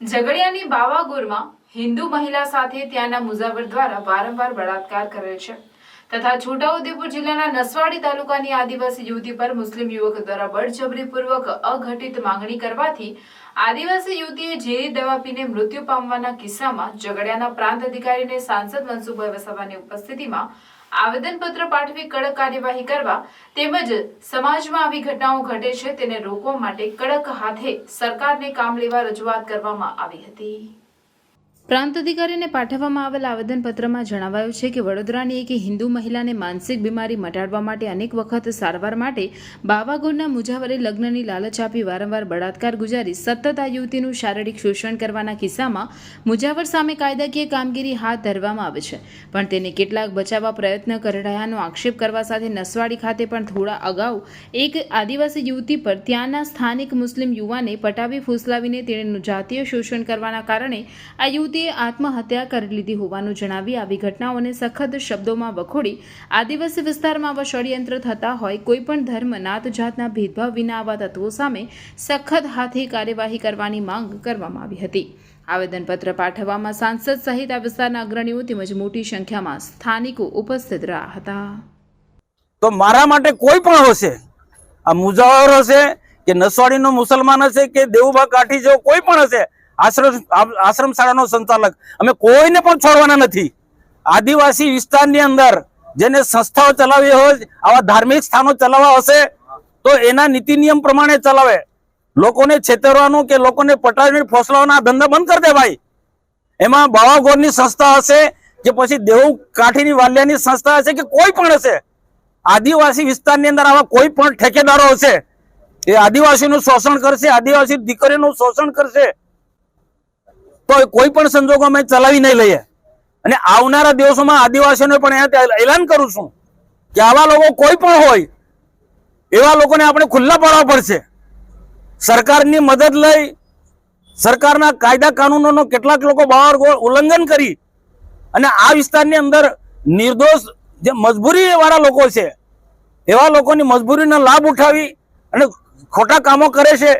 ઝઘડિયાની બાવાગોરમાં હિન્દુ મહિલા સાથે ત્યાંના મુજાવર દ્વારા વારંવાર બળાત્કાર કરેલ છે તથા છોટાઉદેપુર જિલ્લાના નસવાડી તાલુકાની આદિવાસી યુવતી પર મુસ્લિમ યુવક દ્વારા બળજબરીપૂર્વક અઘટિત માંગણી કરવાથી આદિવાસી યુવતીએ ઝેરી દવા પીને મૃત્યુ પામવાના કિસ્સામાં ઝઘડિયાના પ્રાંત અધિકારીને સાંસદ મનસુખભાઈ વસાવાની ઉપસ્થિતિમાં આવેદનપત્ર પાઠવી કડક કાર્યવાહી કરવા તેમજ સમાજમાં આવી ઘટનાઓ ઘટે છે તેને રોકવા માટે કડક હાથે સરકારને કામ લેવા રજૂઆત કરવામાં આવી હતી। પ્રાંત અધિકારીને પાઠવવામાં આવેલ આવેદનપત્રમાં જણાવાયું છે કે વડોદરાની એક હિન્દુ મહિલાને માનસિક બીમારી મટાડવા માટે અનેક વખત સારવાર માટે બાવાગોરના મુજાવરે લગ્નની લાલચ આપી વારંવાર બળાત્કાર ગુજારી સતત આ યુવતીનું શારીરિક શોષણ કરવાના કિસ્સામાં મુજાવર સામે કાયદાકીય કામગીરી હાથ ધરવામાં આવે છે, પણ તેને કેટલાક બચાવવા પ્રયત્ન કરાયાનો આક્ષેપ કરવા સાથે નસવાડી ખાતે પણ થોડા અગાઉ એક આદિવાસી યુવતી પર ત્યાંના સ્થાનિક મુસ્લિમ યુવાને પટાવી ફૂસલાવીને તેનું જાતીય શોષણ કરવાના કારણે આ યુવતી આત્મહત્યા કરી લીધી હોવાનું જણાવી આવી ઘટનાઓને સખત શબ્દોમાં વખોડી આદિવાસી વિસ્તારમાં આવા ષડયંત્ર થતા હોય કોઈપણ ધર્મ નાત જાતના ભેદભાવ વિના આવા તત્વો સામે સખત હાથે કાર્યવાહી કરવાની માંગ કરવામાં આવી હતી। આવેદનપત્ર પાઠવવામાં સાંસદ સહિત આ વિસ્તારના અગ્રણીઓ તેમજ મોટી સંખ્યામાં સ્થાનિકો ઉપસ્થિત રહ્યા હતા। તો મારા માટે કોઈ પણ હશે, આ મુજાવર હશે કે નસવાડીનો મુસલમાન હશે કે દેવુભા કાઠી જેવો કોઈ પણ હશે, આશ્રમ શાળાનો સંચાલક, અમે કોઈને પણ છોડવાના નથી। આદિવાસી વિસ્તારની અંદર જેને સંસ્થાઓ ચલાવી હોય, આવા ધાર્મિક સ્થાનો ચલાવવા હશે તો એના નીતિ નિયમ પ્રમાણે ચલાવે। લોકોને છેતરવાનું કે લોકોને પટાવીને ફોસલાવાના ધંધા બંધ કરી દે ભાઈ। એમાં બાવાગોરની સંસ્થા હશે કે પછી દેવ કાઠીની વાલિયાની સંસ્થા હશે કે કોઈ પણ હશે, આદિવાસી વિસ્તારની અંદર આવા કોઈ પણ ઠેકેદારો હશે એ આદિવાસીનું શોષણ કરશે, આદિવાસી દીકરીનું શોષણ કરશે તો કોઈ પણ સંજોગો અમે ચલાવી નહીં લઈએ। અને આવનારા દિવસોમાં આદિવાસીઓને પણ એલાન કરું છું કે આવા લોકો કોઈ પણ હોય એવા લોકોને આપણે ખુલ્લા પાડવા પડશે। સરકારની મદદ લઈ સરકારના કાયદા કાનૂનોનો કેટલાક લોકો બાવાગોર ઉલ્લંઘન કરી અને આ વિસ્તારની અંદર નિર્દોષ જે મજબૂરી વાળા લોકો છે એવા લોકોની મજબૂરીનો લાભ ઉઠાવી અને ખોટા કામો કરે છે।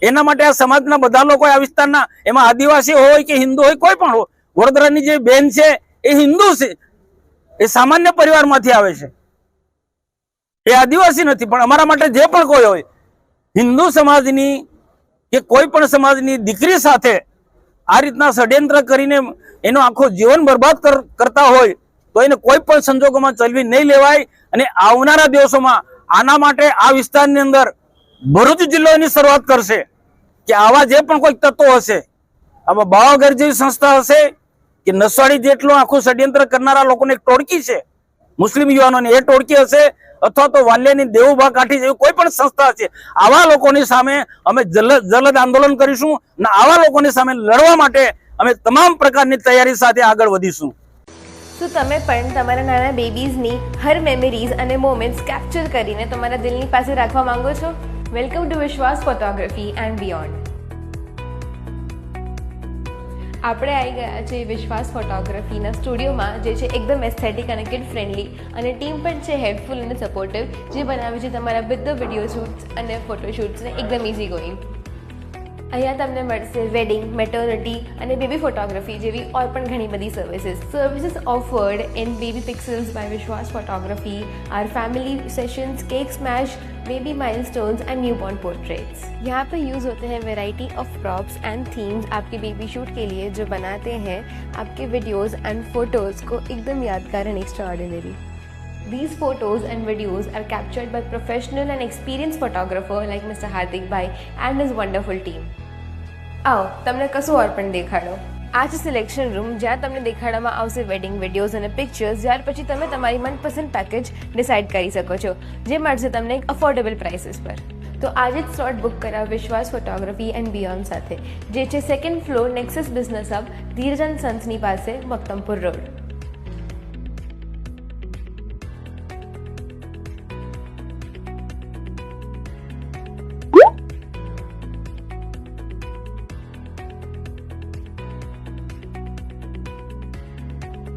એના માટે આ સમાજના બધા લોકો આ વિસ્તારના, એમાં આદિવાસી હોય કે હિન્દુ હોય કોઈ પણ હોય, વડોદરાની જે બેન છે એ હિન્દુ છે, એ સામાન્ય પરિવારમાંથી આવે છે, એ આદિવાસી નથી। પણ અમારા માટે જે પણ કોઈ હોય હિન્દુ સમાજની કે કોઈ પણ સમાજની દીકરી સાથે આ રીતના ષડયંત્ર કરીને એનો આખો જીવન બરબાદ કરતા હોય તો એને કોઈ પણ સંજોગોમાં ચલવી નહીં લેવાય। અને આવનારા દિવસોમાં આના માટે આ વિસ્તારની અંદર ભરૂચ જિલ્લો એની શરૂઆત કરશે કે આવા જે પણ કોઈ તત્વો હશે, આમાં બાવાગર જેવી સંસ્થા હશે કે નસવાડી જેટલું આખું ષડયંત્ર કરનારા લોકોની એક ટોળકી છે મુસ્લિમ યુવાનોની, એ ટોળકી હશે અથવા તો વાલિયાની દેવુભા કાઠી જેવી કોઈ પણ સંસ્થા હશે, આવા લોકોની સામે અમે જલદ આંદોલન કરીશું અને આવા લોકોની સામે લડવા માટે અમે તમામ પ્રકારની તૈયારી સાથે આગળ વધીશું। તો તમે પણ તમારા નાના બેબીઝની હર મેમરીઝ અને મોમેન્ટ્સ કેપ્ચર કરીને તમારા દિલની પાસે રાખવા માંગો છો? વેલકમ ટુ વિશ્વાસ ફોટોગ્રાફી એન્ડ બિયોન્ડ। આપણે આવી ગયા છે વિશ્વાસ ફોટોગ્રાફીના સ્ટુડિયોમાં, જે છે એકદમ એસ્થેટિક અને કિડ ફ્રેન્ડલી, અને ટીમ પણ છે હેલ્પફુલ અને સપોર્ટિવ, જે બનાવે છે તમારા બધા વિડીયો શૂટ્સ અને ફોટોશૂટ્સને એકદમ ઇઝી ગોઈંગ। અહીંયા તમને મળશે વેડિંગ, મેટર્નિટી અને બેબી ફોટોગ્રાફી જેવી ઓર પણ ઘણી બધી services offered in Baby Pixels by Vishwas photography, our family sessions, cake smash, baby milestones and newborn portraits. यहाँ पर यूज़ होते हैं variety of props and themes आपके बेबी शूट के लिए, जो बनाते हैं आपके वीडियोज़ एंड फोटोज़ को एकदम यादगार and extraordinary. These photos and videos are captured by professional and experienced photographer like Mr. Hardik Bhai and his wonderful team. आओ તમને કશું ઓર પણ દેખાડો। આ છે સિલેક્શન રૂમ, જ્યાં તમને દેખાડવામાં આવશે વેડિંગ વિડીયોઝ અને પિક્ચર્સ, જ્યાર પછી તમે તમારી મનપસંદ પેકેજ ડિસાઇડ કરી શકો છો, જે મળશે તમને એક અફોર્ડેબલ પ્રાઇસીસ પર। તો આજે જ સ્લોટ બુક કરાવ વિશ્વાસ ફોટોગ્રાફી એન્ડ બિયોન્ડ સાથે, જે છે 2nd floor Nexus business hub, Dhirajan સન્સની પાસે, મક્તમપુર રોડ।